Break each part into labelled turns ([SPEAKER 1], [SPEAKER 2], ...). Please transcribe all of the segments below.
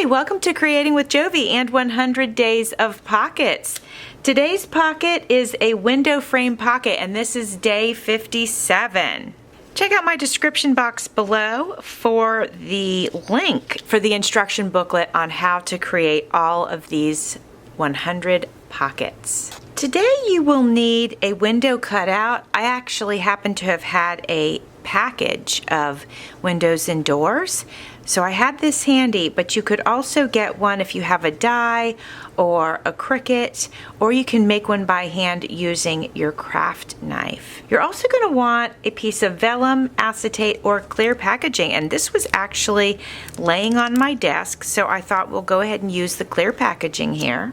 [SPEAKER 1] Hi, welcome to Creating with Jovi and 100 Days of Pockets. Today's pocket is a window frame pocket and this is day 57. Check out my description box below for the link for the instruction booklet on how to create all of these 100 pockets. Today you will need a window cutout. I actually happen to have had a package of windows and doors, so I had this handy, but you could also get one if you have a die or a Cricut, or you can make one by hand using your craft knife. You're also going to want a piece of vellum, acetate, or clear packaging, and this was actually laying on my desk, so I thought we'll go ahead and use the clear packaging here.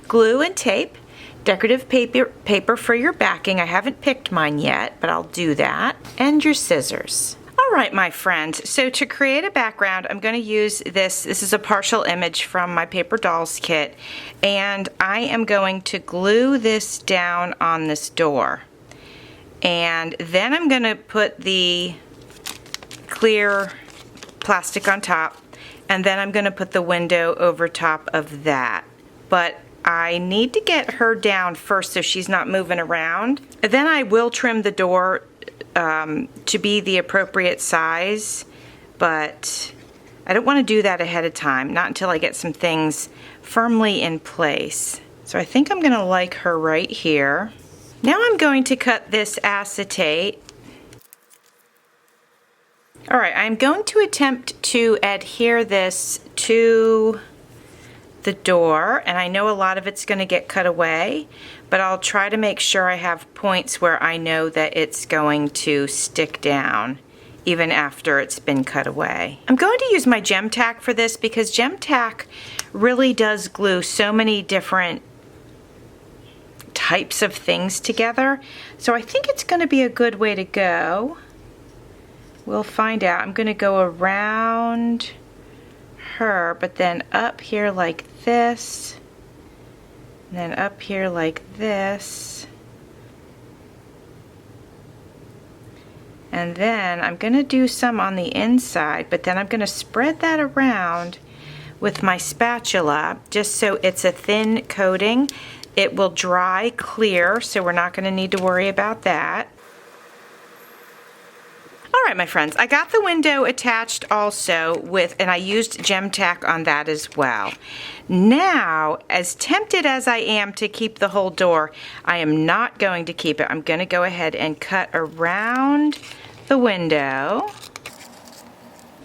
[SPEAKER 1] Glue and tape, decorative paper for your backing. I haven't picked mine yet, but I'll do that. And your scissors. All right, my friends, so to create a background, I'm going to use this. This is a partial image from my paper dolls kit, and I am going to glue this down on this door. And then I'm going to put the clear plastic on top, and then I'm going to put the window over top of that. But I need to get her down first so she's not moving around. Then I will trim the door to be the appropriate size, but I don't want to do that ahead of time, not until I get some things firmly in place. So I think I'm going to like her right here. Now I'm going to cut this acetate. Alright, I'm going to attempt to adhere this to the door, and I know a lot of it's going to get cut away, but I'll try to make sure I have points where I know that it's going to stick down even after it's been cut away. I'm going to use my gem tack for this because gem tack really does glue so many different types of things together, so I think it's going to be a good way to go. We'll find out. I'm going to go around her, but then up here like this, and then up here like this, and then I'm going to do some on the inside, but then I'm going to spread that around with my spatula just so it's a thin coating. It will dry clear, so we're not going to need to worry about that. Alright, my friends, I got the window attached also with, and I used gem tack on that as well. Now, as tempted as I am to keep the whole door, I am not going to keep it. I'm going to go ahead and cut around the window.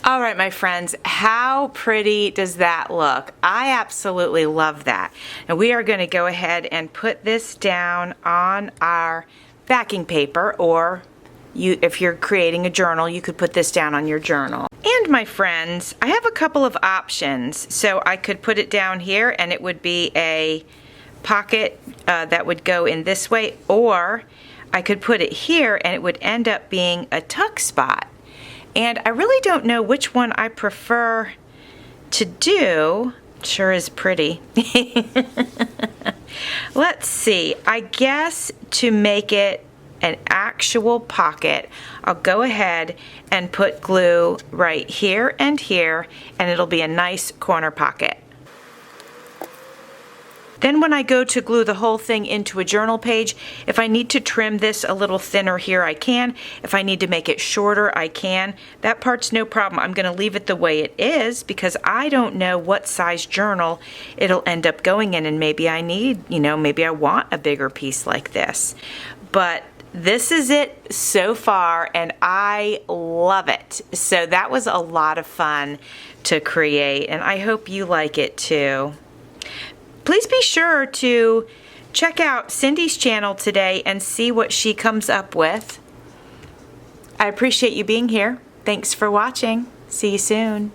[SPEAKER 1] Alright, my friends, how pretty does that look? I absolutely love that. And we are going to go ahead and put this down on our backing paper, or if you're creating a journal, you could put this down on your journal. And my friends, I have a couple of options. So I could put it down here and it would be a pocket that would go in this way, or I could put it here and it would end up being a tuck spot. And I really don't know which one I prefer to do. Sure is pretty. Let's see, I guess to make it an actual pocket, I'll go ahead and put glue right here, and it'll be a nice corner pocket. Then when I go to glue the whole thing into a journal page, if I need to trim this a little thinner here, I can. If I need to make it shorter, I can. That part's no problem. I'm going to leave it the way it is because I don't know what size journal it'll end up going in, and maybe I need, maybe I want a bigger piece like this. But this is it so far, and I love it. So that was a lot of fun to create, and I hope you like it too. Please be sure to check out Cindy's channel today and see what she comes up with. I appreciate you being here. Thanks for watching. See you soon.